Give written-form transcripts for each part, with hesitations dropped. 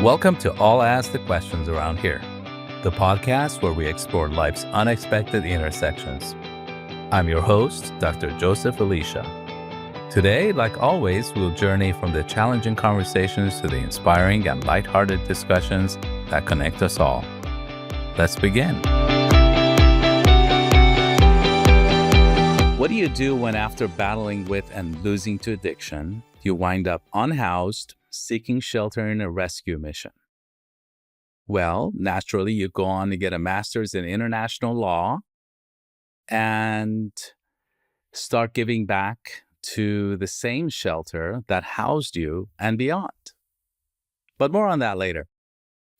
Welcome to All Ask the Questions Around Here, the podcast where we explore life's unexpected intersections. I'm your host, Dr. Joseph Elisha. Today, like always, we'll journey from the challenging conversations to the inspiring and lighthearted discussions that connect us all. Let's begin. What do you do when, after battling with and losing to addiction, you wind up unhoused, seeking shelter in a rescue mission? Well, naturally, you go on to get a master's in international law and start giving back to the same shelter that housed you and beyond. But more on that later.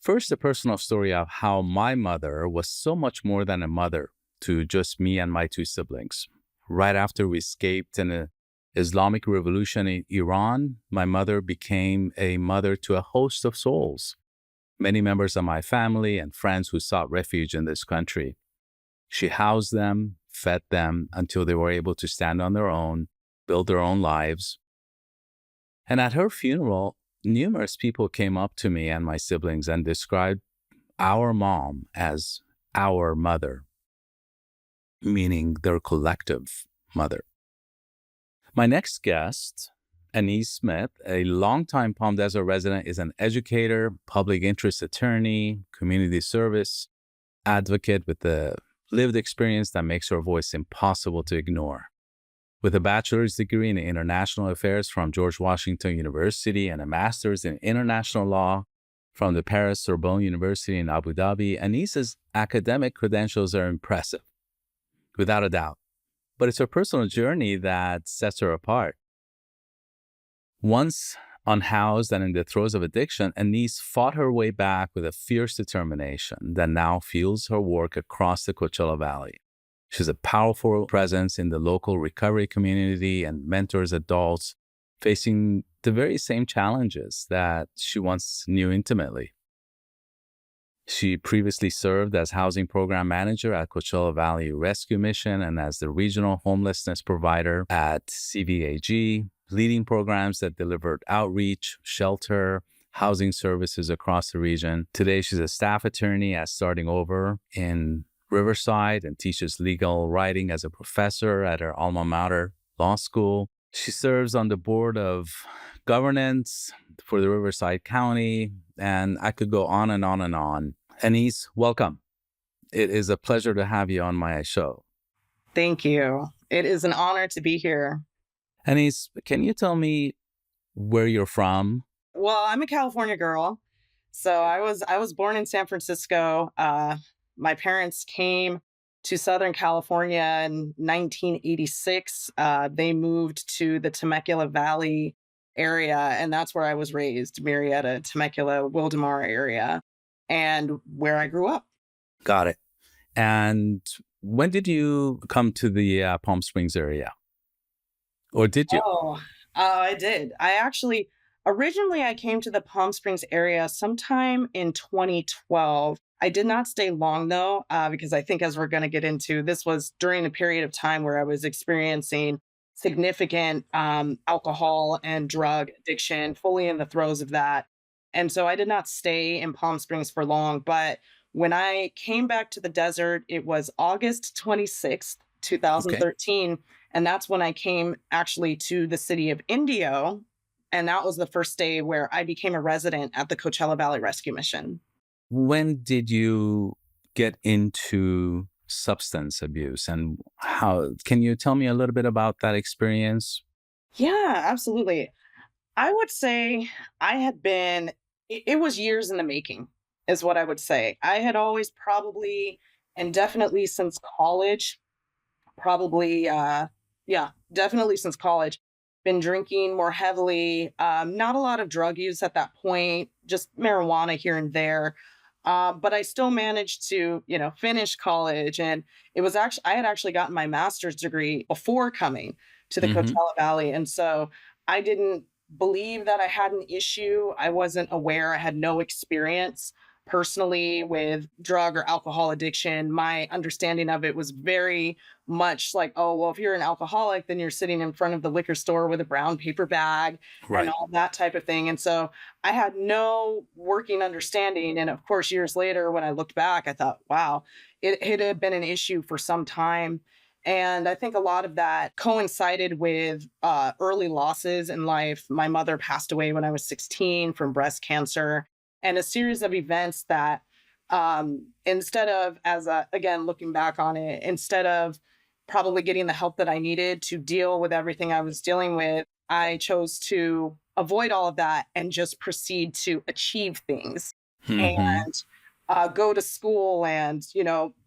First, a personal story of how my mother was so much more than a mother to just me and my two siblings. Right after we escaped an Islamic revolution in Iran, my mother became a mother to a host of souls, many members of my family and friends who sought refuge in this country. She housed them, fed them until they were able to stand on their own, build their own lives. And at her funeral, numerous people came up to me and my siblings and described our mom as our mother, meaning their collective mother. My next guest, Anyse Smith, a longtime Palm Desert resident, is an educator, public interest attorney, community service advocate with a lived experience that makes her voice impossible to ignore. With a bachelor's degree in international affairs from George Washington University and a master's in international law from the Paris Sorbonne University in Abu Dhabi, Anyse's academic credentials are impressive, without a doubt. But it's her personal journey that sets her apart. Once unhoused and in the throes of addiction, Anyse fought her way back with a fierce determination that now fuels her work across the Coachella Valley. She's a powerful presence in the local recovery community and mentors adults facing the very same challenges that she once knew intimately. She previously served as housing program manager at Coachella Valley Rescue Mission and as the regional homelessness provider at CVRM, leading programs that delivered outreach, shelter, housing services across the region. Today, she's a staff attorney at Starting Over in Riverside and teaches legal writing as a professor at her alma mater law school. She serves on the board of governance for the Riverside County, and I could go on and on and on. Anyse, welcome. It is a pleasure to have you on my show. Thank you. It is an honor to be here. Anyse, can you tell me where you're from? Well, I'm a California girl. So I was born in San Francisco. My parents came to Southern California in 1986. They moved to the Temecula Valley area, and that's where I was raised, Marietta, Temecula, Wildomar area, and where I grew up. Got it. And when did you come to the Palm Springs area? Or did you? I did. Originally I came to the Palm Springs area sometime in 2012. I did not stay long though, because I think as we're going to get into, this was during a period of time where I was experiencing significant alcohol and drug addiction, fully in the throes of that. And so I did not stay in Palm Springs for long. But when I came back to the desert, it was August 26th, 2013. Okay. And that's when I came actually to the city of Indio. And that was the first day where I became a resident at the Coachella Valley Rescue Mission. When did you get into substance abuse, and how? Can you tell me a little bit about that experience? Yeah, absolutely. I would say it was years in the making, is what I would say. I had always probably, and definitely since college, definitely since college, been drinking more heavily. Not a lot of drug use at that point, just marijuana here and there. But I still managed to, finish college. And I had actually gotten my master's degree before coming to the Coachella Valley. And so I didn't believe that I had an issue. I wasn't aware. I had no experience. personally with drug or alcohol addiction. My understanding of it was very much like, oh, well, if you're an alcoholic, then you're sitting in front of the liquor store with a brown paper bag and Right. all that type of thing. And so I had no working understanding. And of course, years later, when I looked back, I thought, wow, it had been an issue for some time. And I think a lot of that coincided with early losses in life. My mother passed away when I was 16 from breast cancer, and a series of events that, instead of, again, looking back on it, instead of probably getting the help that I needed to deal with everything I was dealing with, I chose to avoid all of that and just proceed to achieve things Mm-hmm. and go to school and,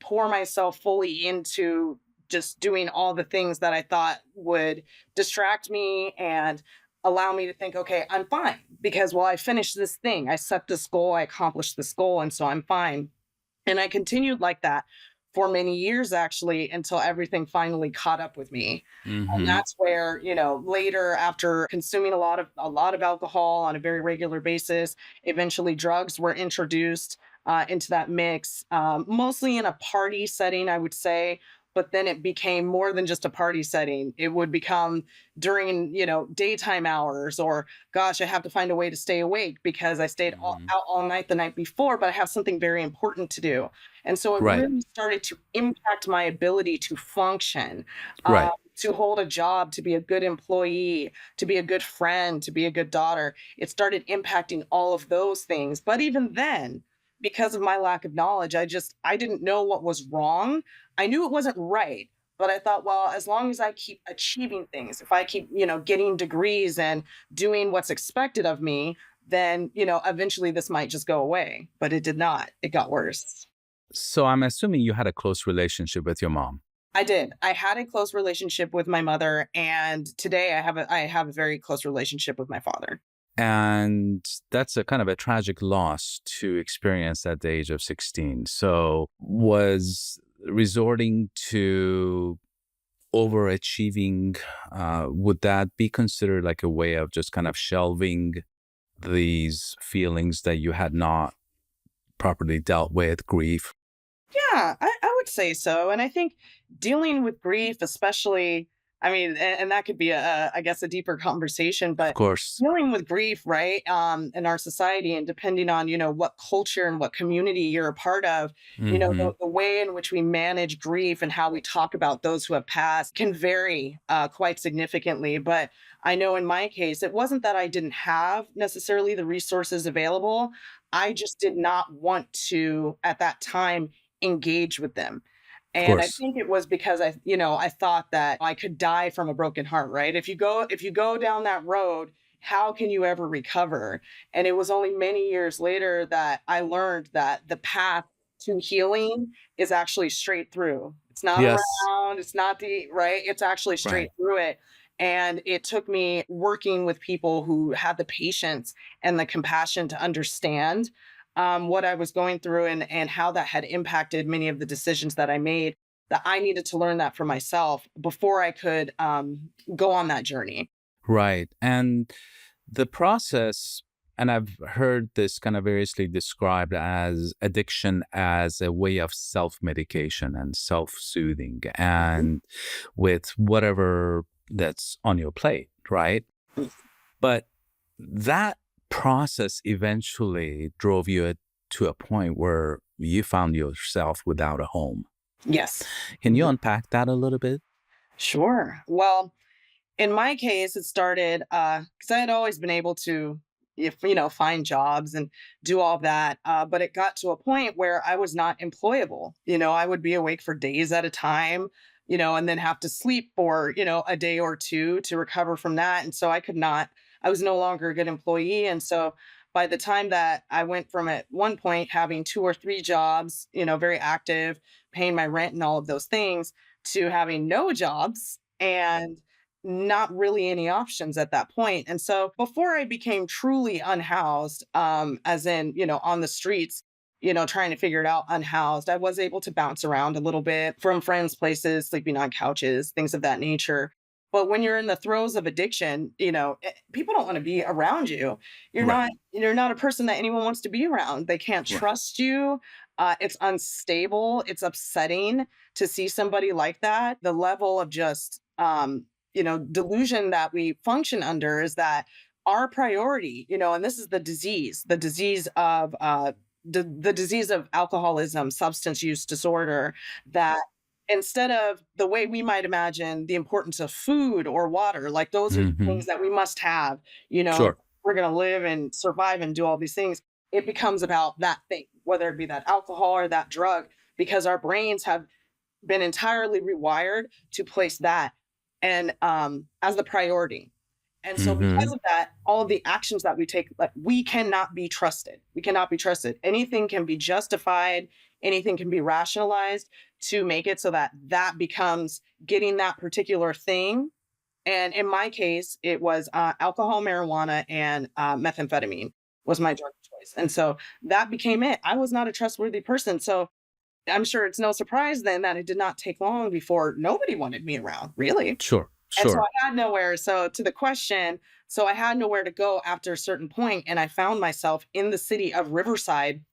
pour myself fully into just doing all the things that I thought would distract me and allow me to think, okay, I'm fine because, well, I finished this thing. I set this goal, I accomplished this goal, and so I'm fine. And I continued like that for many years, actually, until everything finally caught up with me. And Mm-hmm. that's where, later, after consuming a lot of alcohol on a very regular basis, eventually drugs were introduced into that mix, mostly in a party setting, I would say. But then it became more than just a party setting. It would become during, daytime hours, or gosh, I have to find a way to stay awake because I stayed Mm-hmm. out all night the night before, but I have something very important to do. And so it Right. really started to impact my ability to function, Right. to hold a job, to be a good employee, to be a good friend, to be a good daughter. It started impacting all of those things. But even then, because of my lack of knowledge, I didn't know what was wrong. I knew it wasn't right, but I thought, well, as long as I keep achieving things, if I keep, getting degrees and doing what's expected of me, then, eventually this might just go away. But it did not. It got worse. So I'm assuming you had a close relationship with your mom. I did. I had a close relationship with my mother, and today I have a very close relationship with my father. And that's a kind of a tragic loss to experience at the age of 16. So was resorting to overachieving, would that be considered like a way of just kind of shelving these feelings that you had not properly dealt with, grief? Yeah, I would say so. And I think dealing with grief, especially, I mean, and that could be I guess, a deeper conversation, Of but course. dealing with grief, right, in our society, and depending on, what culture and what community you're a part of, Hmm. the way in which we manage grief and how we talk about those who have passed can vary quite significantly. But I know in my case, it wasn't that I didn't have necessarily the resources available. I just did not want to, at that time, engage with them. Of And I course. think it was because I thought that I could die from a broken heart, right? If you go down that road, how can you ever recover? And it was only many years later that I learned that the path to healing is actually straight through. It's not Yes. around, it's not the right, it's actually straight Right. through it. And it took me working with people who had the patience and the compassion to understand what I was going through, and how that had impacted many of the decisions that I made, that I needed to learn that for myself before I could go on that journey. Right. And the process, and I've heard this kind of variously described as addiction as a way of self medication and self soothing, Mhm. and with whatever that's on your plate, right? But that process eventually drove you to a point where you found yourself without a home. Yes. Can you Mhm. unpack that a little bit? Sure. Well, in my case, it started because I had always been able to, if find jobs and do all of that. But it got to a point where I was not employable. I would be awake for days at a time, and then have to sleep for, a day or two to recover from that. And so I could not, I was no longer a good employee. And so by the time that I went from, at one point, having two or three jobs, very active, paying my rent and all of those things, to having no jobs and not really any options at that point. And so before I became truly unhoused, as in, on the streets, trying to figure it out unhoused, I was able to bounce around a little bit from friends' places, sleeping on couches, things of that nature. But when you're in the throes of addiction, people don't want to be around you. You're Right. not a person that anyone wants to be around. They can't Right. trust you. It's unstable. It's upsetting to see somebody like that. The level of just delusion that we function under is that our priority, and this is the disease of the disease of alcoholism, substance use disorder, that instead of the way we might imagine the importance of food or water, like those are the Hmm. things that we must have, Sure. we're going to live and survive and do all these things. It becomes about that thing, whether it be that alcohol or that drug, because our brains have been entirely rewired to place that and as the priority. And so because Hmm. of that, all of the actions that we take, like, we cannot be trusted. We cannot be trusted. Anything can be justified, anything can be rationalized to make it so that that becomes getting that particular thing. And in my case, it was alcohol, marijuana, and methamphetamine was my drug of choice. And so that became it. I was not a trustworthy person. So I'm sure it's no surprise then that it did not take long before nobody wanted me around, really. Sure. And so Sure. I had nowhere. So to the question, so I had nowhere to go after a certain point, and I found myself in the city of Riverside,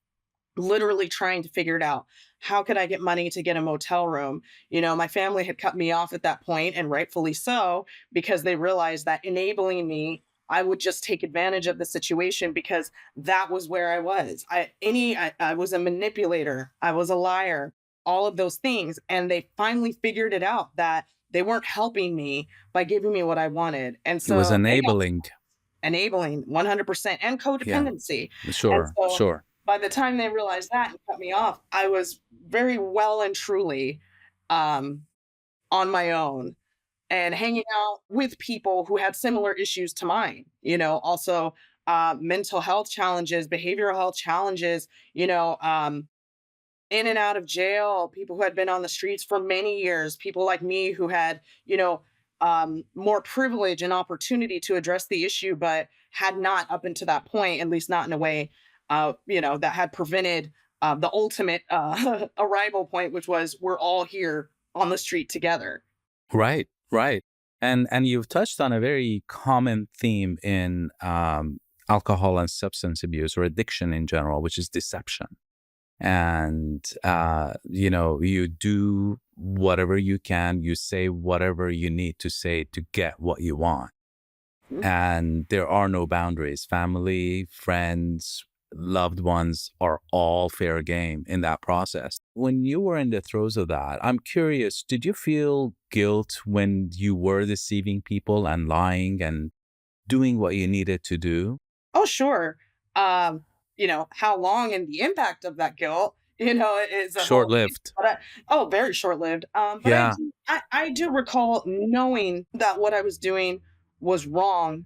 literally trying to figure it out. How could I get money to get a motel room? My family had cut me off at that point, and rightfully so, because they realized that enabling me, I would just take advantage of the situation because that was where I was. I was a manipulator, I was a liar, all of those things. And they finally figured it out that they weren't helping me by giving me what I wanted. And It was so they got enabling. enabling 100% and Yeah. codependency. And Sure. so Sure. by the time they realized that and cut me off, I was very well and truly um, on my own and hanging out with people who had similar issues to mine, also mental health challenges, behavioral health challenges, in and out of jail, people who had been on the streets for many years, people like me who had, more privilege and opportunity to address the issue, but had not up until that point, at least not in a way, that had prevented the ultimate arrival point, which was we're all here on the street together. Right. Right. And you've touched on a very common theme in alcohol and substance abuse or addiction in general, which is deception. And you do whatever you can, you say whatever you need to say to get what you want, Mhm. and there are no boundaries. Family, friends, loved ones are all fair game in that process. When you were in the throes of that, I'm curious, did you feel guilt when you were deceiving people and lying and doing what you needed to do? Oh, sure. How long and the impact of that guilt, is a Short whole thing. lived. Very short lived. But Yeah. I do recall knowing that what I was doing was wrong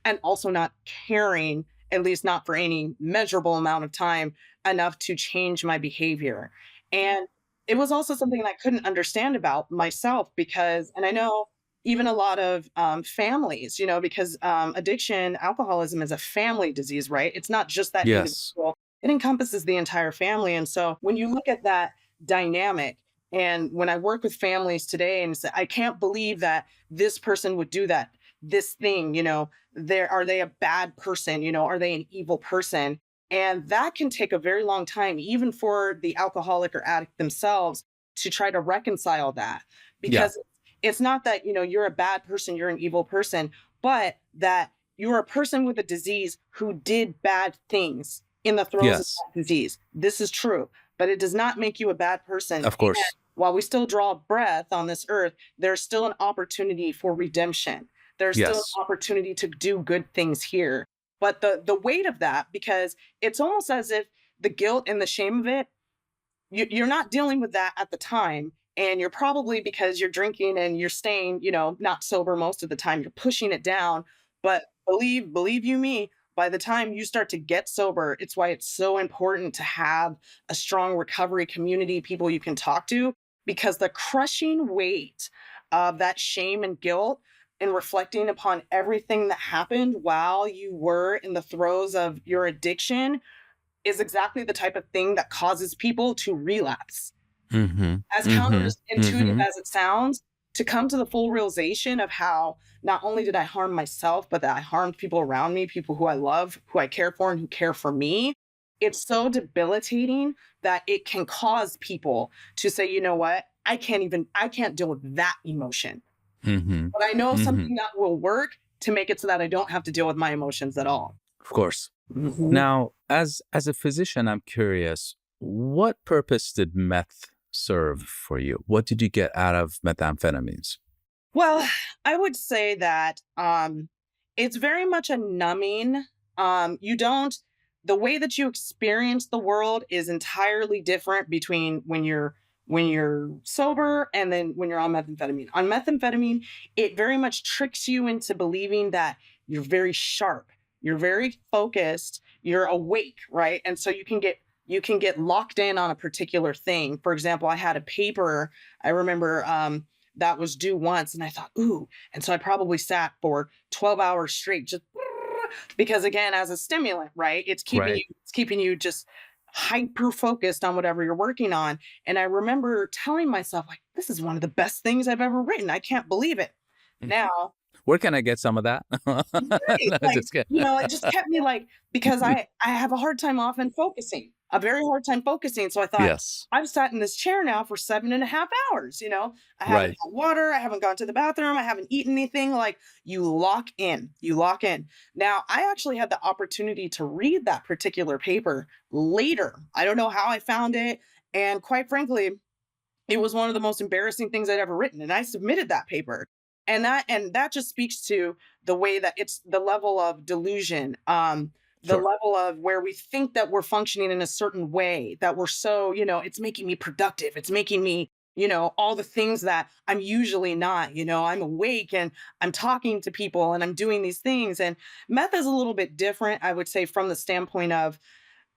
and also not caring, at least not for any measurable amount of time, enough to change my behavior. And it was also something that I couldn't understand about myself because, and I know even a lot of families, because addiction, alcoholism is a family disease, right? It's not just that Yes. individual, it encompasses the entire family. And so when you look at that dynamic, and when I work with families today and say, I can't believe that this person would do that, this thing, are they a bad person, are they an evil person? And that can take a very long time, even for the alcoholic or addict themselves, to try to reconcile that, Yeah. because it's not that you're a bad person, you're an evil person, but that you're a person with a disease who did bad things in the throes of Yes. that disease. This is true, but it does not make you a bad person. Of And course. while we still draw breath on this earth, there's still an opportunity for redemption. There's still an Yes. opportunity to do good things here. But the weight of that, because it's almost as if the guilt and the shame of it, you're not dealing with that at the time. And you're probably, because you're drinking and you're staying, not sober most of the time, you're pushing it down. But believe you me, by the time you start to get sober, it's why it's so important to have a strong recovery community, people you can talk to, because the crushing weight of that shame and guilt and reflecting upon everything that happened while you were in the throes of your addiction is exactly the type of thing that causes people to relapse. Mm-hmm. As Mm-hmm. counterintuitive Mm-hmm. as it sounds, to come to the full realization of how not only did I harm myself, but that I harmed people around me, people who I love, who I care for, and who care for me. It's so debilitating that it can cause people to say, you know what, I can't deal with that emotion. Mm-hmm. But I know Mm-hmm. something that will work to make it so that I don't have to deal with my emotions at all. Of course. Mhm. Now, as a physician, I'm curious, what purpose did meth serve for you? What did you get out of methamphetamines? Well, I would say that it's very much a numbing. You don't, the way that you experience the world is entirely different between when you're sober and then when you're on methamphetamine. On methamphetamine, it very much tricks you into believing that you're very sharp, you're very focused, you're awake, right? And so you can get locked in on a particular thing. For example, I had a paper, I remember that was due once. And I thought, ooh. And so I probably sat for 12 hours straight, just because again, as a stimulant, right? Right. It's keeping you just hyper focused on whatever you're working on. And I remember telling myself, like, this is one of the best things I've ever written. I can't believe it. Mm. Now, Where can I get some of that? right, No, like, just kidding. you know, it just kept me like, because I have a hard time often focusing, a very hard time focusing. So I thought, Yes. I've sat in this chair now for 7.5 hours, you know. I haven't Right. had water, I haven't gone to the bathroom, I haven't eaten anything. Like, you lock in, you lock in. Now, I actually had the opportunity to read that particular paper later. I don't know how I found it. And quite frankly, it was one of the most embarrassing things I'd ever written, and I submitted that paper. And that just speaks to the way that it's the level of delusion, the Sure. level of where we think that we're functioning in a certain way, that we're so, you know, it's making me productive. It's making me, you know, all the things that I'm usually not, you know, I'm awake and I'm talking to people and I'm doing these things. And meth is a little bit different, I would say, from the standpoint of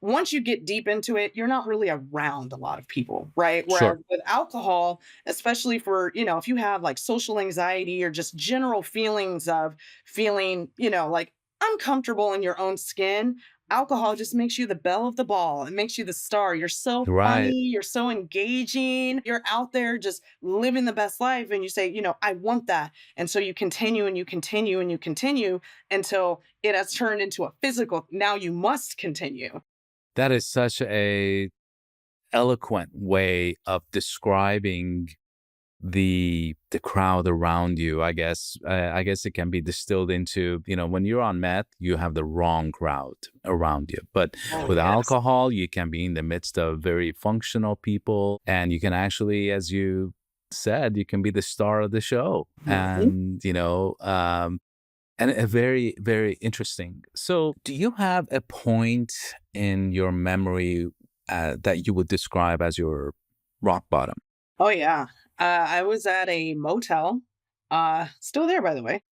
once you get deep into it, you're not really around a lot of people, right? Whereas Sure. with alcohol, especially for, you know, if you have like social anxiety or just general feelings of feeling, you know, like uncomfortable in your own skin, alcohol just makes you the belle of the ball. It makes you the star. You're so funny, Right. you're so engaging, you're out there just living the best life. And you say, you know, I want that. And so you continue and you continue and you continue until it has turned into a physical. Now you must continue. That is such a eloquent way of describing the crowd around you. I guess it can be distilled into, when you're on meth, you have the wrong crowd around you. But Oh, with yes. alcohol, you can be in the midst of very functional people, and you can actually, as you said, you can be the star of the show. Mhm. And a very, very interesting. So, do you have a point in your memory that you would describe as your rock bottom? Oh, yeah. I was at a motel, still there, by the way.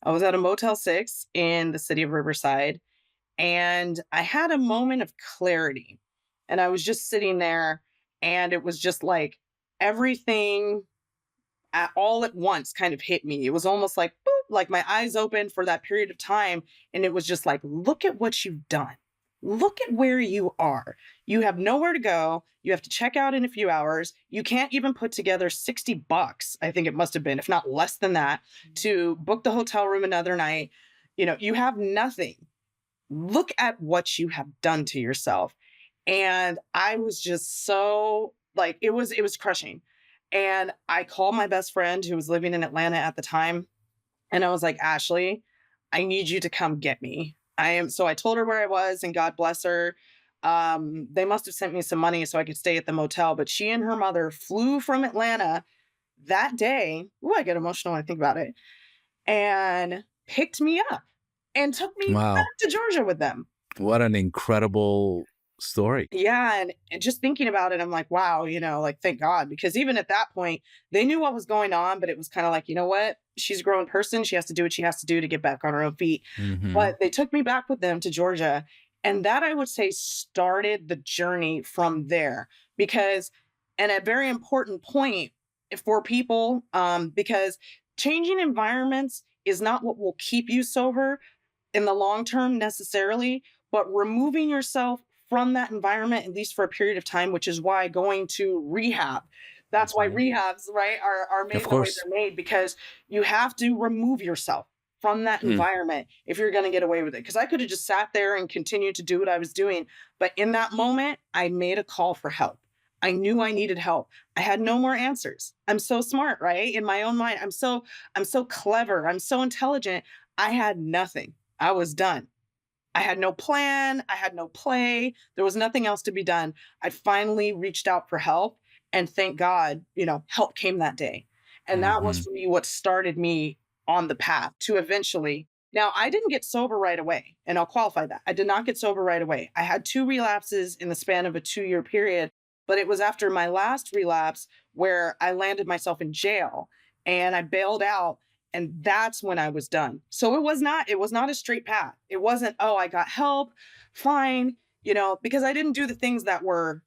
I was at a Motel 6 in the city of Riverside, and I had a moment of clarity. And I was just sitting there, and it was just like everything all at once kind of hit me. It was almost like, boop, like my eyes opened for that period of time. And it was just like, look at what you've done. Look at where you are. You have nowhere to go. You have to check out in a few hours. You can't even put together $60, I think it must have been, if not less than that, to book the hotel room another night. You know, you have nothing. Look at what you have done to yourself. And I was just so like it was crushing. And I called my best friend who was living in Atlanta at the time, and I was like, "Ashley, I need you to come get me." So I told her where I was, and God bless her. They must have sent me some money so I could stay at the motel, but she and her mother flew from Atlanta that day. Ooh, I get emotional when I think about it. And picked me up and took me back Wow. to Georgia with them. What an incredible story. Yeah, and just thinking about it, I'm like, wow, you know, like thank God, because even at that point, they knew what was going on, but it was kind of like, you know what? She's a grown person. She has to do what she has to do to get back on her own feet. Hmm. But they took me back with them to Georgia, and that I would say started the journey from there. Because, and a very important point for people, because changing environments is not what will keep you sober in the long term necessarily, but removing yourself from that environment, at least for a period of time, which is why going to rehab, That's why Mhm. rehabs, right, are Of made the way course. they're made, because you have to remove yourself from that Mm. environment if you're going to get away with it. Because I could have just sat there and continued to do what I was doing. But in that moment, I made a call for help. I knew I needed help. I had no more answers. I'm so smart, right? In my own mind, I'm so clever. I'm so intelligent. I had nothing. I was done. I had no plan. I had no play. There was nothing else to be done. I finally reached out for help. And thank God, help came that day. And that was Mhm. for me what started me on the path to eventually. Now, I didn't get sober right away. And I'll qualify that. I did not get sober right away. I had two relapses in the span of a 2-year period. But it was after my last relapse where I landed myself in jail and I bailed out, and that's when I was done. So it was not a straight path. It wasn't, oh, I got help, fine, because I didn't do the things that were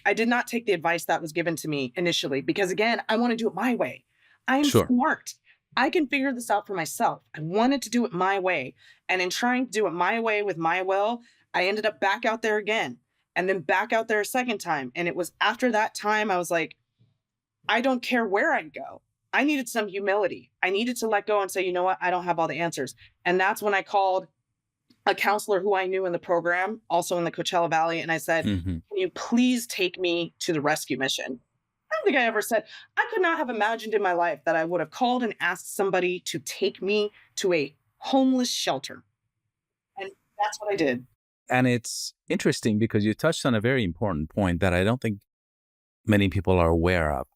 I did not take the advice that was given to me initially, because again, I want to do it my way. I'm Sure. smart. I can figure this out for myself. I wanted to do it my way. And in trying to do it my way with my will, I ended up back out there again and then back out there a second time. And it was after that time I was like, I don't care where I go. I needed some humility. I needed to let go and say, you know what? I don't have all the answers. And that's when I called a counselor who I knew in the program, also in the Coachella Valley. And I said, Mhm. can you please take me to the rescue mission? I don't think I ever said, I could not have imagined in my life that I would have called and asked somebody to take me to a homeless shelter. And that's what I did. And it's interesting because you touched on a very important point that I don't think many people are aware of.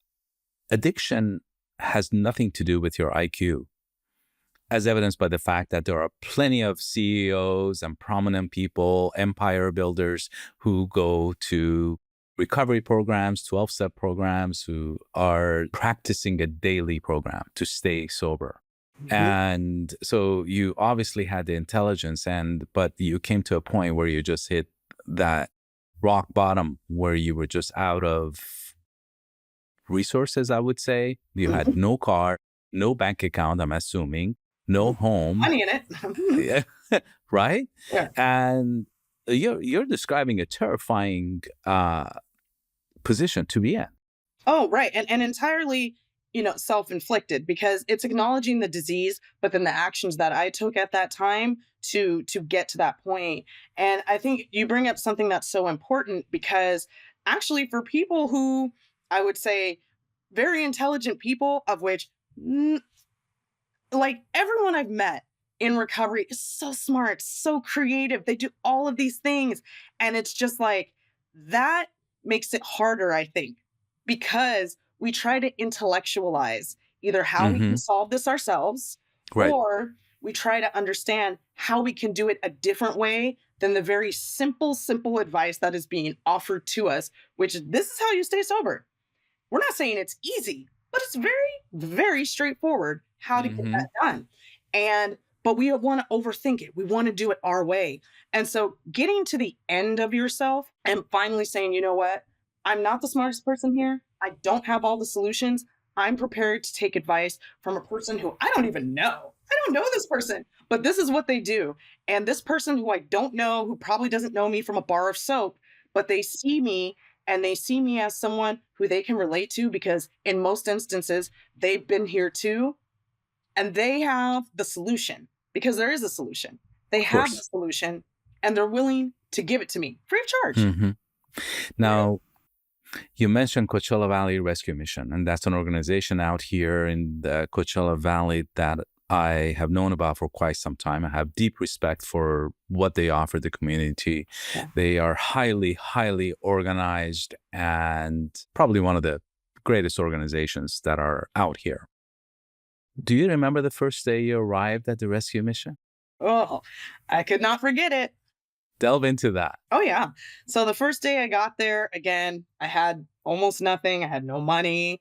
Addiction has nothing to do with your IQ, as evidenced by the fact that there are plenty of CEOs and prominent people, empire builders, who go to recovery programs, 12-step programs, who are practicing a daily program to stay sober. Mhm. And so you obviously had the intelligence, but you came to a point where you just hit that rock bottom where you were just out of resources, I would say. You had Mhm. no car, no bank account, I'm assuming, no home. Money in it. Yeah. Right? Yeah. And you're describing a terrifying position to be in. Oh, right. And entirely, self-inflicted, because it's acknowledging the disease, but then the actions that I took at that time to get to that point. And I think you bring up something that's so important, because actually for people who I would say very intelligent people, of which like everyone I've met in recovery is so smart, so creative. They do all of these things. And it's just like that makes it harder, I think, because we try to intellectualize either how we can Hmm. solve this ourselves, Right. or we try to understand how we can do it a different way than the very simple advice that is being offered to us, which is, this is how you stay sober. We're not saying it's easy, but it's very, very straightforward how to get Hmm. that done. But we want to overthink it. We want to do it our way. And so getting to the end of yourself and finally saying, you know what? I'm not the smartest person here. I don't have all the solutions. I'm prepared to take advice from a person who I don't even know. I don't know this person, but this is what they do. And this person who I don't know, who probably doesn't know me from a bar of soap, but they see me, and they see me as someone who they can relate to, because in most instances they've been here too, and they have the solution, because there is a solution. They Of have the course. solution, and they're willing to give it to me free of charge. Hmm. Right. Now, you mentioned Coachella Valley Rescue Mission, and that's an organization out here in the Coachella Valley that I have known about for quite some time. I have deep respect for what they offer the community. Yeah. They are highly, highly organized and probably one of the greatest organizations that are out here. Do you remember the first day you arrived at the rescue mission? Oh, I could not forget it. Delve into that. Oh yeah. So the first day I got there, again, I had almost nothing. I had no money.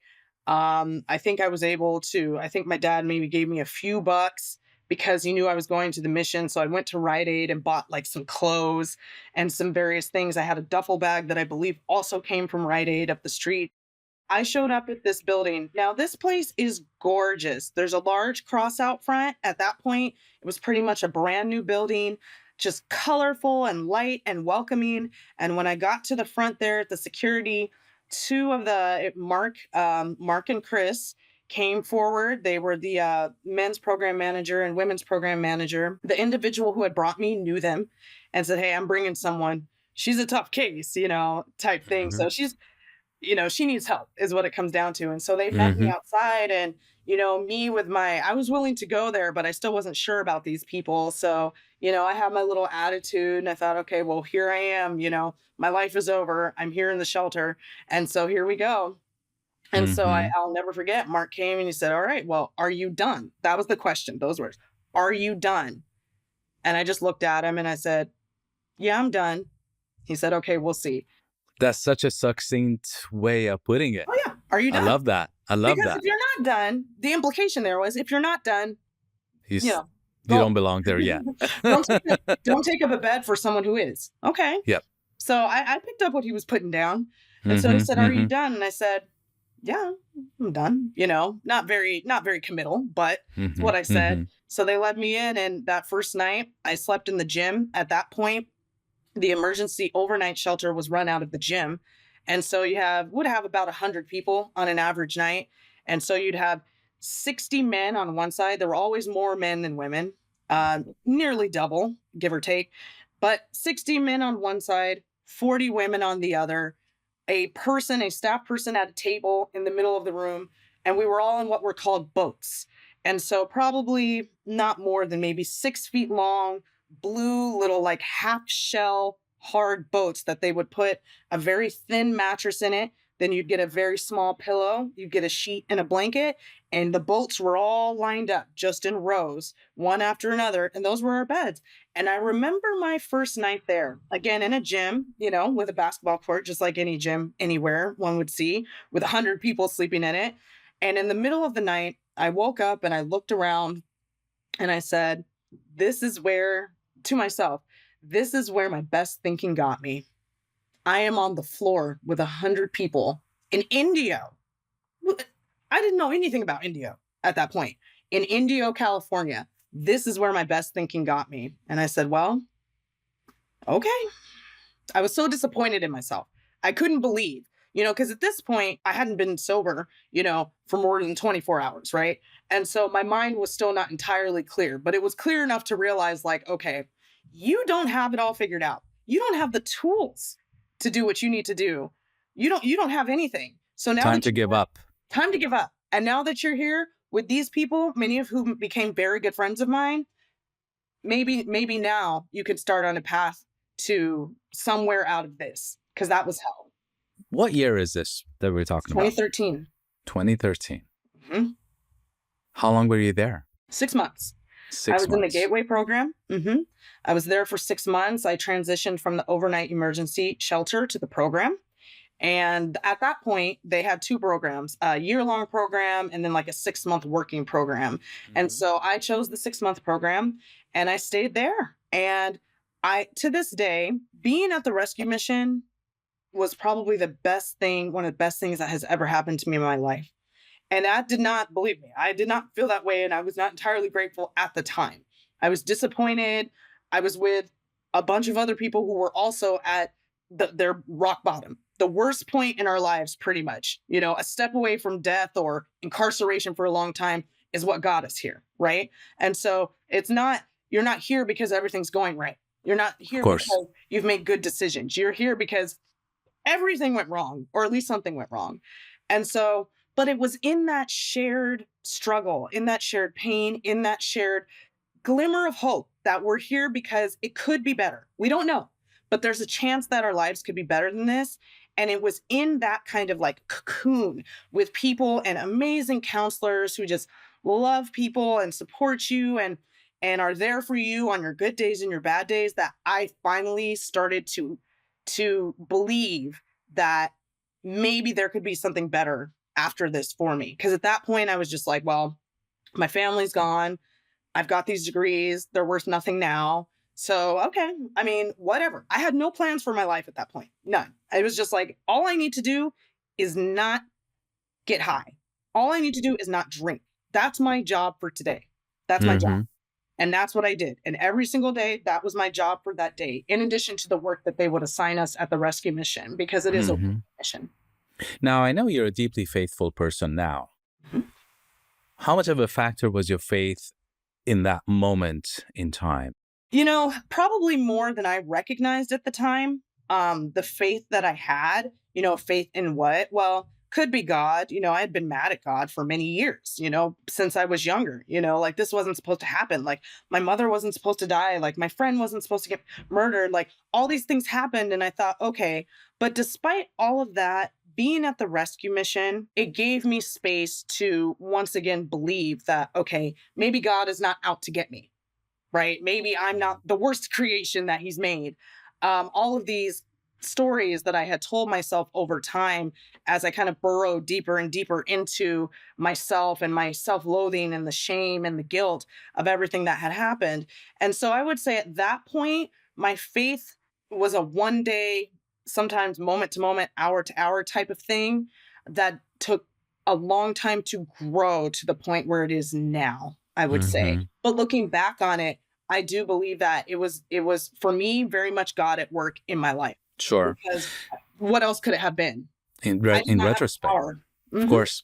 I think my dad maybe gave me a few bucks because he knew I was going to the mission. So I went to Rite Aid and bought like some clothes and some various things. I had a duffel bag that I believe also came from Rite Aid up the street. I showed up at this building. Now, this place is gorgeous. There's a large cross out front. At that point, it was pretty much a brand new building, just colorful and light and welcoming. And when I got to the front there, the security two of the Mark and Chris came forward. They were the men's program manager and women's program manager. The individual who had brought me knew them and said, "Hey, I'm bringing someone. She's a tough case, type thing. Mhm. So she needs help is what it comes down to." And so they met me Mhm. outside, and, me with I was willing to go there, but I still wasn't sure about these people. So, I had my little attitude and I thought, okay, well, here I am, my life is over. I'm here in the shelter. And so here we go. And so Mhm. I'll never forget, Mark came and he said, "All right, well, are you done?" That was the question, those words. "Are you done?" And I just looked at him and I said, "Yeah, I'm done." He said, "Okay, we'll see." That's such a succinct way of putting it. "Oh, yeah. Are you I done?" love that. I love Because that. if you're not done, the implication there was, if you're not done, you He's know, you don't go. belong there yet. Don't take up a bed for someone who is. Okay. Yep. So I picked up what he was putting down. And so he Mhm. said, "Are you Mhm. done?" And I said, "Yeah, I'm done." Not very committal, but it's what Mhm. I said. Mhm. So they let me in, and that first night I slept in the gym. At that point, the emergency overnight shelter was run out of the gym. And so would have about 100 people on an average night. And so you'd have 60 men on one side. There were always more men than women, nearly double, give or take. But 60 men on one side, 40 women on the other, a staff person at a table in the middle of the room. And we were all in what were called boats. And so probably not more than maybe 6 feet long, blue little like half shell hard boats that they would put a very thin mattress in it. Then you'd get a very small pillow, you'd get a sheet and a blanket, and the boats were all lined up just in rows, one after another. And those were our beds. And I remember my first night there, again in a gym, with a basketball court, just like any gym anywhere one would see, with 100 people sleeping in it. And in the middle of the night, I woke up and I looked around and I said, "This is where," to myself, "this is where my best thinking got me. I am on the floor with 100 people in Indio." I didn't know anything about Indio at that point. In Indio, California. "This is where my best thinking got me." And I said, "Well, okay." I was so disappointed in myself. I couldn't believe, because at this point I hadn't been sober, for more than 24 hours, right? And so my mind was still not entirely clear, but it was clear enough to realize, like, okay, you don't have it all figured out. You don't have the tools to do what you need to do. You don't have anything. So now Time that to you're give here, up. time to give up. And now that you're here with these people, many of whom became very good friends of mine, maybe now you could start on a path to somewhere out of this, because that was hell. What year is this that we're talking about? 2013. 2013. Mhm. How long were you there? 6 months. I 6 was in the months. Gateway program. I was there for 6 months. I transitioned from the overnight emergency shelter to the program. And at that point, they had two programs, a year-long program and then like a 6-month working program. And Mhm. so I chose the 6-month program and I stayed there. And to this day, being at the rescue mission was probably one of the best things that has ever happened to me in my life. And that did not, believe me, I did not feel that way. And I was not entirely grateful at the time. I was disappointed. I was with a bunch of other people who were also at their rock bottom, the worst point in our lives, pretty much. A step away from death or incarceration for a long time is what got us here. Right. And so you're not here because everything's going right. You're not Of here course. because you've made good decisions. You're here because everything went wrong, or at least something went wrong. And so, but it was in that shared struggle, in that shared pain, in that shared glimmer of hope that we're here because it could be better. We don't know, but there's a chance that our lives could be better than this. And it was in that kind of like cocoon with people and amazing counselors who just love people and support you and are there for you on your good days and your bad days, that I finally started to believe that maybe there could be something better after this for me. Because at that point I was just like, well, my family's gone. I've got these degrees. They're worth nothing now. So, okay. I mean, whatever. I had no plans for my life at that point. None. I was just like, all I need to do is not get high. All I need to do is not drink. That's my job for today. That's my job. Mhm. And that's what I did. And every single day, that was my job for that day, in addition to the work that they would assign us at the rescue mission, because it is a Mhm. mission. Now, I know you're a deeply faithful person now. Mhm. How much of a factor was your faith in that moment in time? Probably more than I recognized at the time. The faith that I had, faith in what? Well, could be God. I had been mad at God for many years, since I was younger, like this wasn't supposed to happen. Like my mother wasn't supposed to die. Like my friend wasn't supposed to get murdered. Like all these things happened. And I thought, okay. But despite all of that, being at the rescue mission, it gave me space to once again believe that, okay, maybe God is not out to get me, right? Maybe I'm not the worst creation that he's made. All of these stories that I had told myself over time as I kind of burrowed deeper and deeper into myself and my self loathing and the shame and the guilt of everything that had happened. And so I would say at that point, my faith was a one day, sometimes moment to moment, hour to hour type of thing that took a long time to grow to the point where it is now, I would say. Hmm. But looking back on it, I do believe that it was for me very much God at work in my life, Sure. because what else could it have been? I did In not have the retrospect, power. of Mhm, course.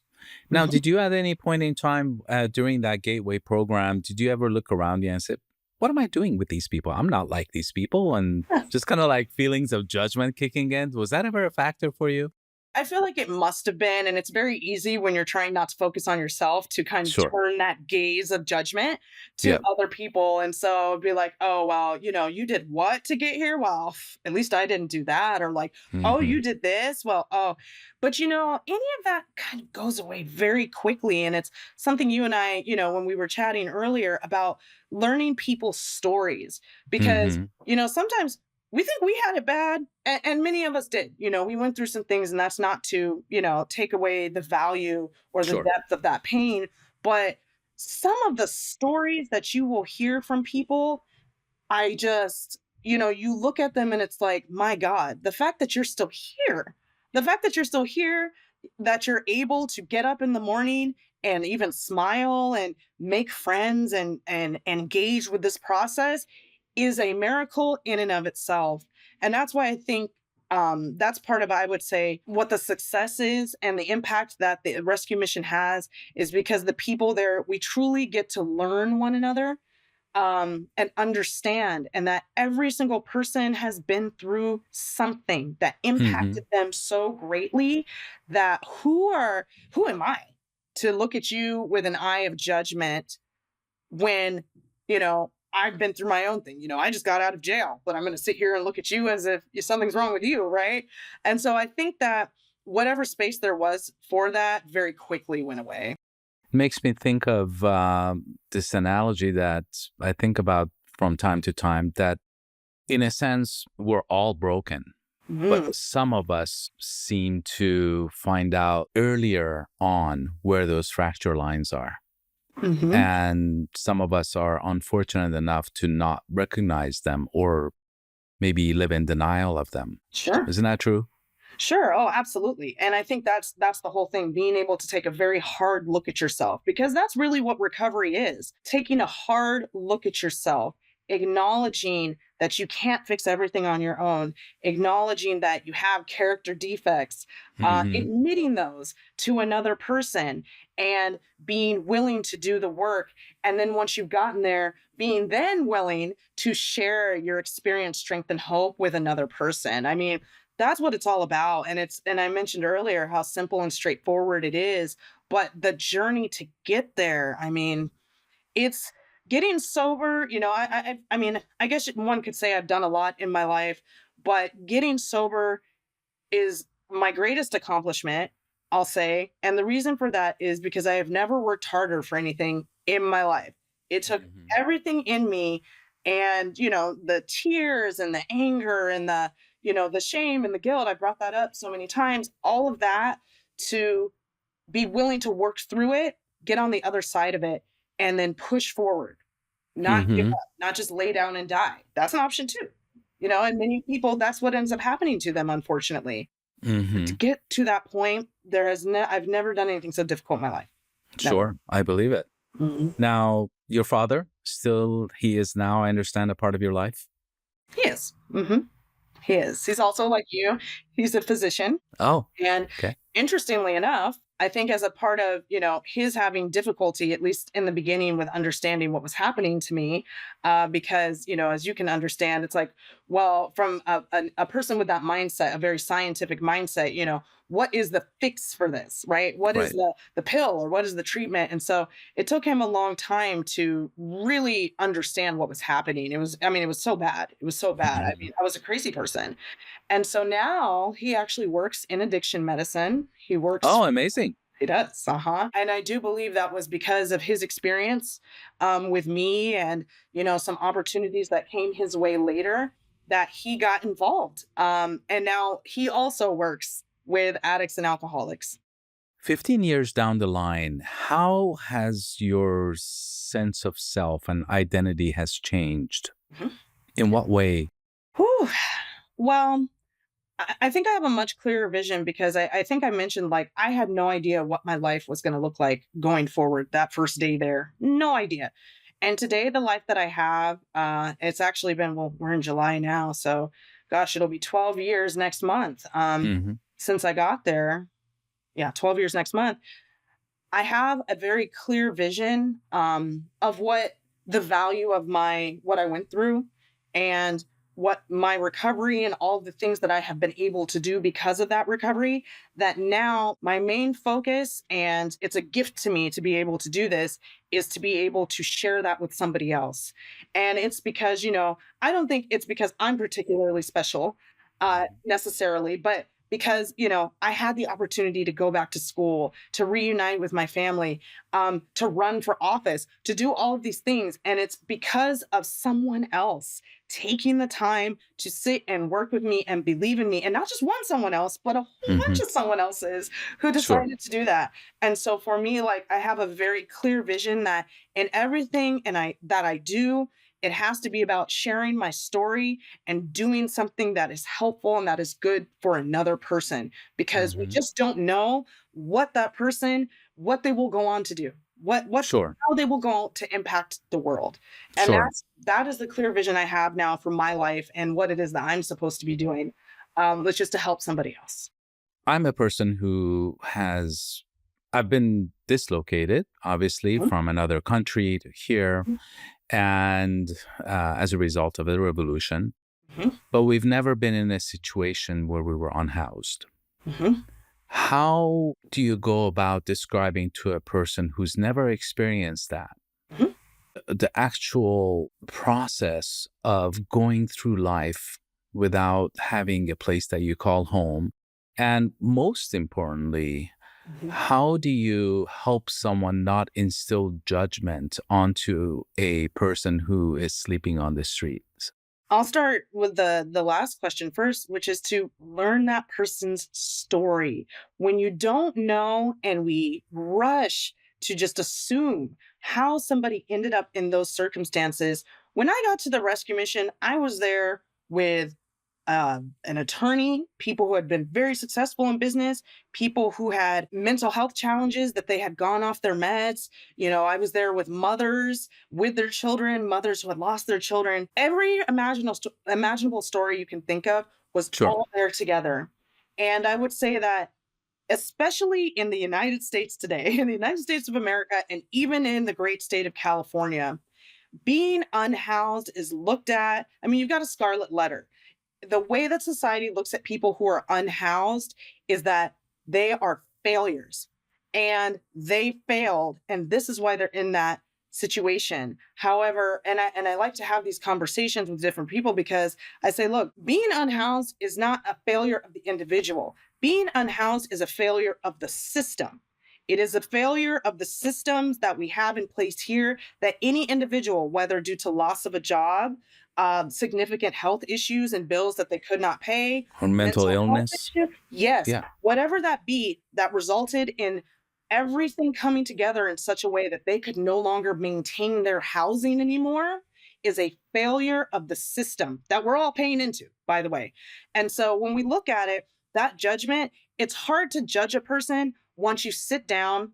Now, mhm. did you at any point in time during that gateway program, did you ever look around you and say, what am I doing with these people? I'm not like these people. And just kind of like feelings of judgment kicking in. Was that ever a factor for you? I feel like it must have been, and it's very easy when you're trying not to focus on yourself to kind of Sure. turn that gaze of judgment to Yeah. other people. And so be like, oh, well, you did what to get here? Well, at least I didn't do that. Or like, oh, Hmm. you did this? Well, oh, but any of that kind of goes away very quickly. And it's something you and I, when we were chatting earlier about learning people's stories, because, Hmm. sometimes we think we had it bad, and many of us did. We went through some things, and that's not to, take away the value or the Sure. depth of that pain. But some of the stories that you will hear from people, I just, you look at them and it's like, my God, the fact that you're still here, the fact that you're still here, that you're able to get up in the morning and even smile and make friends and engage with this process is a miracle in and of itself. And that's why I think that's part of, I would say, what the success is and the impact that the rescue mission has, is because the people there, we truly get to learn one another, and understand, and that every single person has been through something that Hmm. impacted them so greatly that who am I to look at you with an eye of judgment when, I've been through my own thing. I just got out of jail, but I'm going to sit here and look at you as if something's wrong with you, right? And so I think that whatever space there was for that very quickly went away. Makes me think of this analogy that I think about from time to time that, in a sense, we're all broken, but Mhm. some of us seem to find out earlier on where those fracture lines are. Mhm. And some of us are unfortunate enough to not recognize them or maybe live in denial of them. Sure. Isn't that true? Sure. Oh, absolutely. And I think that's the whole thing, being able to take a very hard look at yourself, because that's really what recovery is. Taking a hard look at yourself, acknowledging that you can't fix everything on your own, acknowledging that you have character defects, Hmm. admitting those to another person, and being willing to do the work. And then once you've gotten there, being then willing to share your experience, strength, and hope with another person. I mean, that's what it's all about. And I mentioned earlier how simple and straightforward it is, but the journey to get there, I mean, it's getting sober. I mean, I guess one could say I've done a lot in my life, but getting sober is my greatest accomplishment, I'll say. And the reason for that is because I have never worked harder for anything in my life. It took Hmm. everything in me, and, the tears and the anger and the shame and the guilt. I brought that up so many times, all of that, to be willing to work through it, get on the other side of it, and then push forward, not give Hmm. up, not just lay down and die. That's an option too. And many people, that's what ends up happening to them, unfortunately. But to Hmm. get to that point, I've never done anything so difficult in my life. Never. Sure. I believe it. Mhm. Now, your father, still, he is now, I understand, a part of your life? He is. He is. He's also like you. He's a physician, Oh, and okay. Interestingly enough, I think as a part of, his having difficulty, at least in the beginning, with understanding what was happening to me, because, as you can understand, it's like, well, from a person with that mindset, a very scientific mindset, what is the fix for this, right? What is Right. the pill or what is the treatment? And so it took him a long time to really understand what was happening. It was so bad. It was so bad. I Mhm. mean, I was a crazy person. And so now he actually works in addiction medicine. He works, Oh, amazing. he does, and I do believe that was because of his experience with me, and some opportunities that came his way later, that he got involved. And now he also works with addicts and alcoholics. 15 years down the line, how has your sense of self and identity has changed? Mhm. In what way? Whew. Well, I think I have a much clearer vision, because I think I mentioned, like, I had no idea what my life was going to look like going forward that first day there. No idea. And today, the life that I have, it's actually been, well, we're in July now. So, gosh, it'll be 12 years next month Mhm. since I got there. Yeah, 12 years next month. I have a very clear vision of what the value of what I went through, and what my recovery and all the things that I have been able to do because of that recovery. That now my main focus, and it's a gift to me to be able to do this, is to be able to share that with somebody else. And it's because, I don't think it's because I'm particularly special Mhm. necessarily, but because, I had the opportunity to go back to school, to reunite with my family, to run for office, to do all of these things. And it's because of someone else taking the time to sit and work with me and believe in me. And not just one someone else, but a whole bunch Mhm. of someone else's who Sure. decided to do that. And so for me, like, I have a very clear vision that in everything that I do, it has to be about sharing my story and doing something that is helpful and that is good for another person, because we Mhm. just don't know what that person, what they will go on to do, Sure. how they will go on to impact the world. And Sure. that is the clear vision I have now for my life and what it is that I'm supposed to be doing, which is to help somebody else. I'm a person I've been dislocated, obviously, Mhm, from another country to here, and as a result of the revolution. mhm, But we've never been in a situation where we were unhoused. mhm, How do you go about describing to a person who's never experienced that, mhm. the actual process of going through life without having a place that you call home? And most importantly, Mhm. how do you help someone not instill judgment onto a person who is sleeping on the streets? I'll start with the last question first, which is to learn that person's story. When you don't know and we rush to just assume how somebody ended up in those circumstances. When I got to the rescue mission, I was there with an attorney, people who had been very successful in business, people who had mental health challenges, that they had gone off their meds. I was there with mothers with their children, mothers who had lost their children. Every imaginable story you can think of was Sure. all there together. And I would say that, especially in the United States today, in the United States of America, and even in the great state of California, being unhoused is looked at. I mean, you've got a scarlet letter. The way that society looks at people who are unhoused is that they are failures, and they failed, and this is why they're in that situation. However, and I like to have these conversations with different people, because I say, look, being unhoused is not a failure of the individual. Being unhoused is a failure of the system. It is a failure of the systems that we have in place here, that any individual, whether due to loss of a job, significant health issues and bills that they could not pay, Or mental mental health illness? issue. Yes, Yeah. whatever that be, that resulted in everything coming together in such a way that they could no longer maintain their housing anymore, is a failure of the system that we're all paying into, by the way. And so when we look at it, that judgment, it's hard to judge a person once you sit down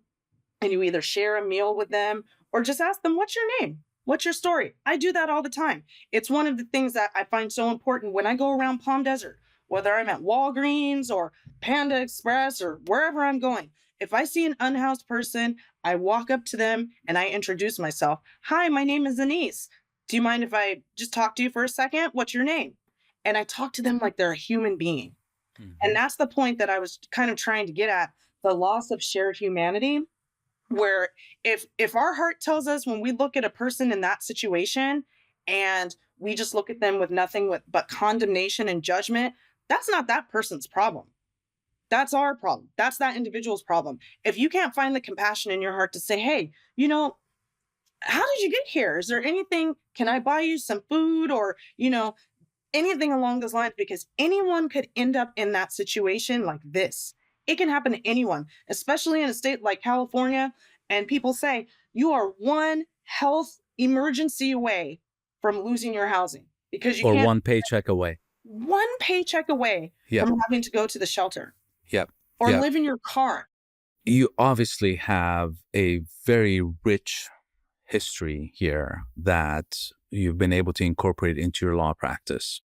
and you either share a meal with them or just ask them, what's your name? What's your story? I do that all the time. It's one of the things that I find so important when I go around Palm Desert. whether I'm at Walgreens or Panda Express or wherever I'm going. If I see an unhoused person, I walk up to them and I introduce myself. Hi, my name is Anyse. Do you mind if I just talk to you for a second? What's your name? And I talk to them like they're a human being. And Mhm. that's the point that I was kind of trying to get at, the loss of shared humanity, where if our heart tells us when we look at a person in that situation and we just look at them with nothing but condemnation and judgment, that's not that person's problem. That's our problem. That's that individual's problem. If you can't find the compassion in your heart to say, hey, how did you get here? Is there anything? Can I buy you some food or, anything along those lines? Because anyone could end up in that situation like this. It can happen to anyone, especially in a state like California. And people say you are one health emergency away from losing your housing because you Or can't, one paycheck away. one paycheck away Yep. from having to go to the shelter Yep. or Yep. live in your car. You obviously have a very rich history here that you've been able to incorporate into your law practice.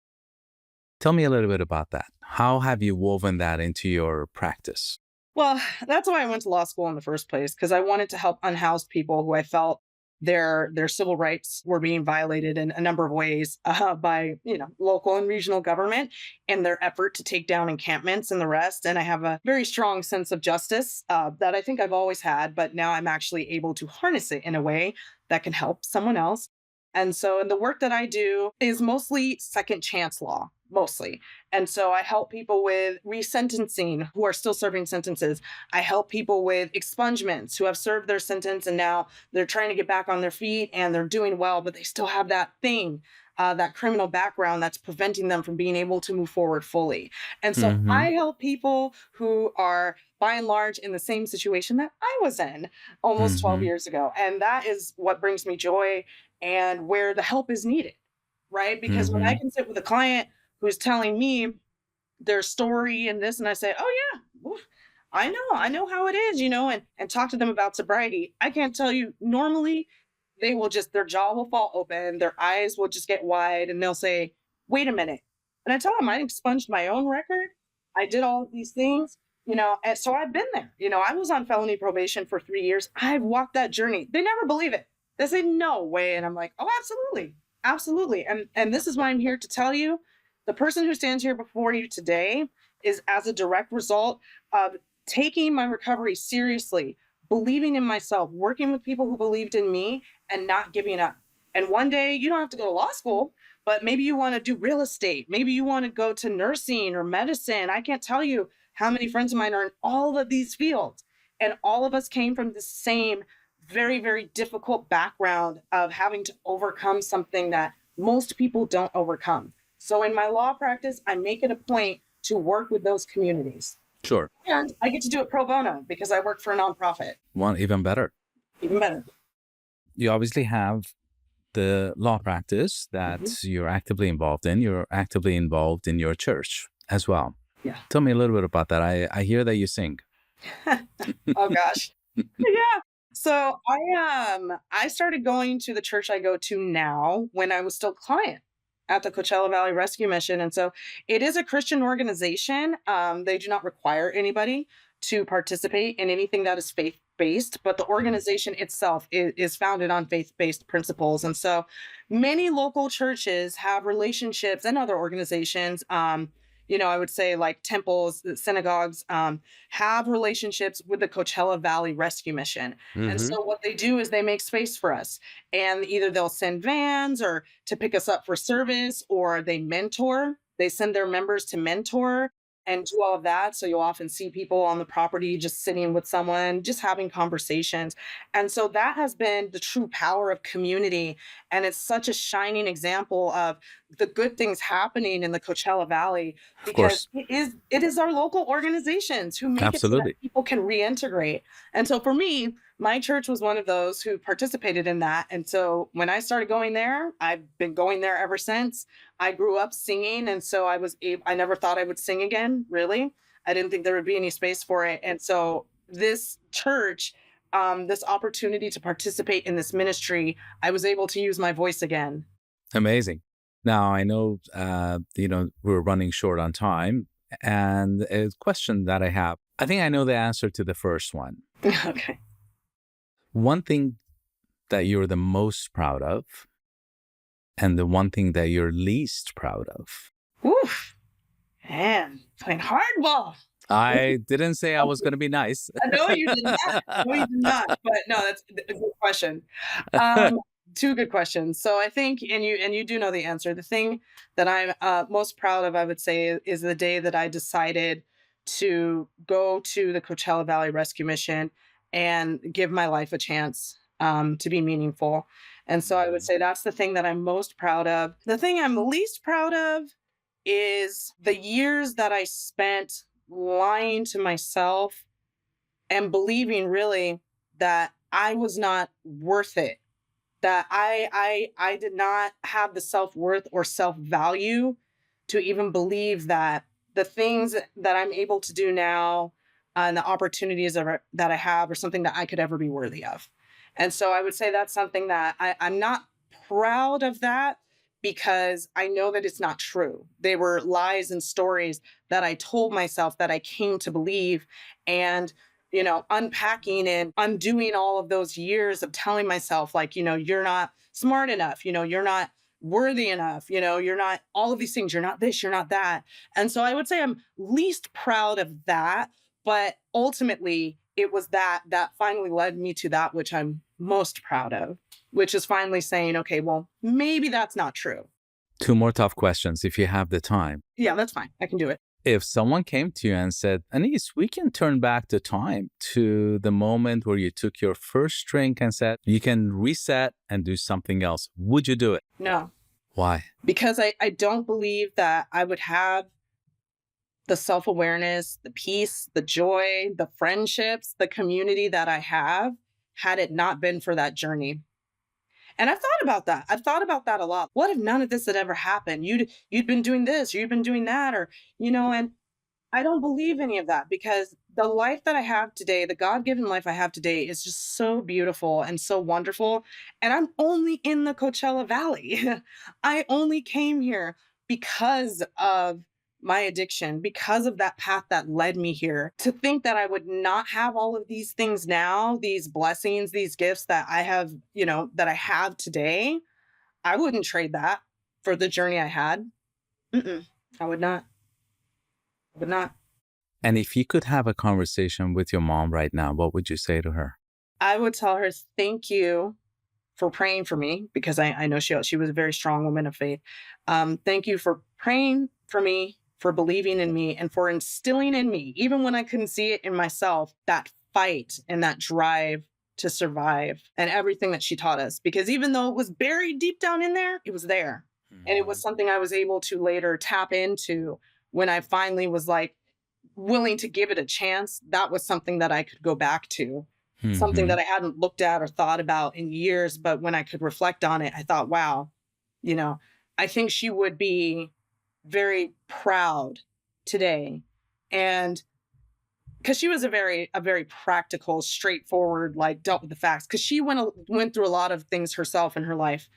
Tell me a little bit about that. How have you woven that into your practice? Well, that's why I went to law school in the first place, because I wanted to help unhoused people who I felt their civil rights were being violated in a number of ways by local and regional government in their effort to take down encampments and the rest. And I have a very strong sense of justice that I think I've always had, but now I'm actually able to harness it in a way that can help someone else. And so, the work that I do is mostly second chance law, mostly. And so I help people with resentencing who are still serving sentences. I help people with expungements who have served their sentence and now they're trying to get back on their feet and they're doing well, but they still have that thing, that criminal background that's preventing them from being able to move forward fully. And so Mm-hmm. I help people who are by and large in the same situation that I was in almost 12 Mm-hmm. years ago. And that is what brings me joy and where the help is needed, right? Because when I Mm-hmm. can sit with a client who's telling me their story and this, and I say, "Oh yeah, oof, I know how it is," and talk to them about sobriety. I can't tell you. Normally, they will just their jaw will fall open, their eyes will just get wide, and they'll say, "Wait a minute." And I tell them I expunged my own record. I did all of these things, and so I've been there. I was on felony probation for 3 years. I've walked that journey. They never believe it. They say, "No way," and I'm like, "Oh, absolutely, absolutely." And this is why I'm here to tell you the person who stands here before you today is as a direct result of taking my recovery seriously, believing in myself, working with people who believed in me, and not giving up. And one day you don't have to go to law school, but maybe you want to do real estate. Maybe you want to go to nursing or medicine. I can't tell you how many friends of mine are in all of these fields. And all of us came from the same very, very difficult background of having to overcome something that most people don't overcome. So in my law practice, I make it a point to work with those communities. Sure. And I get to do it pro bono because I work for a nonprofit. One even better. Even better. You obviously have the law practice Mhm. that you're actively involved in. You're actively involved in your church as well. Yeah. Tell me a little bit about that. I hear that you sing. Oh gosh. Yeah. So I started going to the church I go to now when I was still a client at the Coachella Valley Rescue Mission. And so it is a Christian organization. They do not require anybody to participate in anything that is faith based, but the organization itself is founded on faith based principles. And so many local churches have relationships and other organizations. I would say like temples, synagogues, have relationships with the Coachella Valley Rescue Mission. And Mm-hmm. so what they do is they make space for us. And either they'll send vans or to pick us up for service, or they mentor. They send their members to mentor and do all of that. So you'll often see people on the property just sitting with someone, just having conversations. And so that has been the true power of community. And it's such a shining example of the good things happening in the Coachella Valley Of because course. it is our local organizations who make it so that Absolutely. people can reintegrate. And so for me, my church was one of those who participated in that. And so when I started going there, I've been going there ever since. I grew up singing, and so I never thought I would sing again, really. I didn't think there would be any space for it. And so this church, this opportunity to participate in this ministry, I was able to use my voice again. Amazing. Now, I know, we're running short on time. And a question that I have, I think I know the answer to the first one. Okay. One thing that you're the most proud of, and the one thing that you're least proud of. Oof. Man, playing hardball. I didn't say I was going to be nice. No, you did not. No, you did not. But no, that's a good question. Um, Two good questions. So I think, and you do know the answer. The thing that I'm most proud of, I would say, is the day that I decided to go to the Coachella Valley Rescue Mission and give my life a chance to be meaningful. And so I would say that's the thing that I'm most proud of. The thing I'm least proud of is the years that I spent lying to myself and believing really that I was not worth it, that I did not have the self-worth or self-value to even believe that the things that I'm able to do now and the opportunities that I have are something that I could ever be worthy of. And so I would say that's something that I'm not proud of that because I know that it's not true. They were lies and stories that I told myself that I came to believe. And unpacking and undoing all of those years of telling myself, like, you're not smart enough, you're not worthy enough, you're not all of these things, you're not this, you're not that. And so I would say I'm least proud of that. But ultimately, it was that finally led me to that which I'm most proud of, which is finally saying, okay, well, maybe that's not true. 2 more tough questions if you have the time. Yeah, that's fine. I can do it. If someone came to you and said, Anyse, we can turn back the time to the moment where you took your first drink and said, you can reset and do something else, would you do it? No, Why? because I don't believe that I would have the self-awareness, the peace, the joy, the friendships, the community that I have had it not been for that journey. And I've thought about that. I've thought about that a lot. What if none of this had ever happened? You'd been doing this, you'd been doing that, or and I don't believe any of that because the life that I have today, the God-given life I have today is just so beautiful and so wonderful. And I'm only in the Coachella Valley. I only came here because of my addiction, because of that path that led me here. To think that I would not have all of these things now, these blessings, these gifts that I have, that I have today, I wouldn't trade that for the journey I had. Mm-mm, I would not. I would not. And if you could have a conversation with your mom right now, what would you say to her? I would tell her, thank you for praying for me because I know she was a very strong woman of faith. Thank you for praying for me, for believing in me, and for instilling in me, even when I couldn't see it in myself, that fight and that drive to survive and everything that she taught us. Because even though it was buried deep down in there, it was there. And it was something I was able to later tap into when I finally was like willing to give it a chance. That was something that I could go back to, something that I hadn't looked at or thought about in years. But when I could reflect on it, I thought, wow, I think she would be very proud today. And because she was a very practical, straightforward, like dealt with the facts, because she went through a lot of things herself in her life.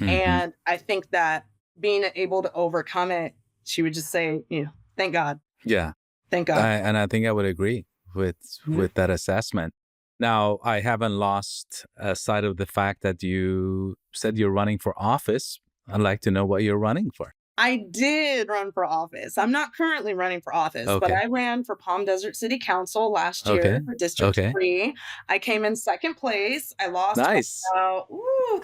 And I think that being able to overcome it, she would just say, thank God. Yeah. Thank God. And I think I would agree with that assessment. Now, I haven't lost sight of the fact that you said you're running for office. I'd like to know what you're running for. I did run for office. I'm not currently running for office, but I ran for Palm Desert City Council last year for District 3. I came in second place. I lost Nice.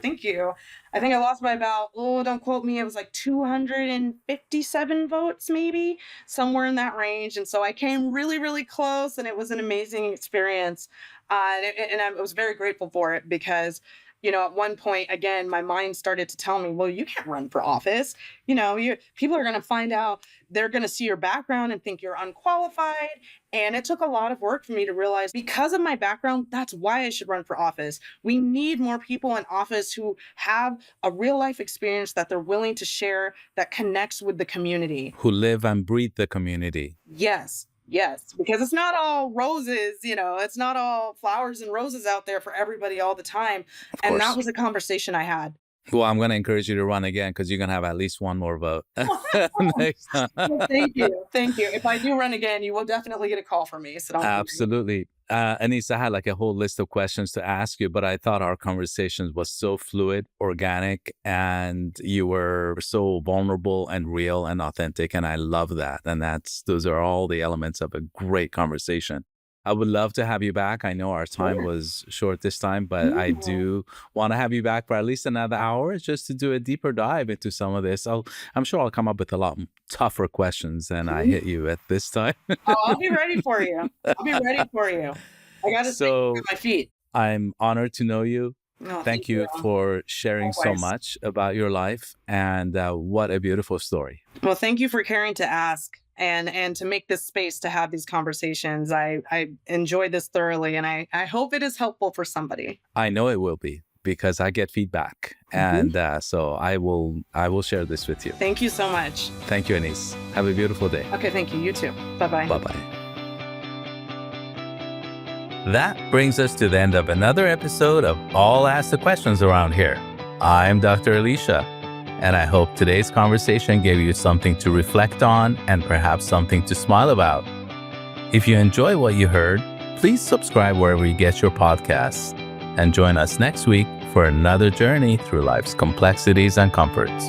Thank you. I think I lost by about, don't quote me, it was like 257 votes, maybe, somewhere in that range. And so I came really, really close, and it was an amazing experience. And I was very grateful for it because at one point, again, my mind started to tell me, well, you can't run for office. People are going to find out, they're going to see your background and think you're unqualified. And it took a lot of work for me to realize, because of my background, that's why I should run for office. We need more people in office who have a real life experience that they're willing to share, that connects with the community. Who live and breathe the community. Yes. Yes, because it's not all roses, it's not all flowers and roses out there for everybody all the time. And that was a conversation I had. Well, I'm going to encourage you to run again because you're going to have at least one more vote next time. Well, thank you. Thank you. If I do run again, you will definitely get a call from me. So don't worry. Absolutely. Anyse, I had like a whole list of questions to ask you, but I thought our conversations was so fluid, organic, and you were so vulnerable and real and authentic. And I love that. And those are all the elements of a great conversation. I would love to have you back. I know our time Sure. was short this time, but I Mhm. do want to have you back for at least another hour just to do a deeper dive into some of this. I'm sure I'll come up with a lot tougher questions than I hit you at this time. Oh, I'll be ready for you. I'll be ready for you. I got to stay on So my feet. I'm honored to know you. No, Thank thank you. you for sharing so Likewise. much about your life, and what a beautiful story. Well, thank you for caring to ask and to make this space to have these conversations. I enjoyed this thoroughly, and I hope it is helpful for somebody. I know it will be because I get feedback, Mhm. and so I will share this with you. Thank you so much. Thank you, Anyse. Have a beautiful day. Okay, thank you. You too. Bye-bye. Bye-bye. That brings us to the end of another episode of All Ask the Questions Around Here. I'm Dr. Elisha, and I hope today's conversation gave you something to reflect on and perhaps something to smile about. If you enjoy what you heard, please subscribe wherever you get your podcasts and join us next week for another journey through life's complexities and comforts.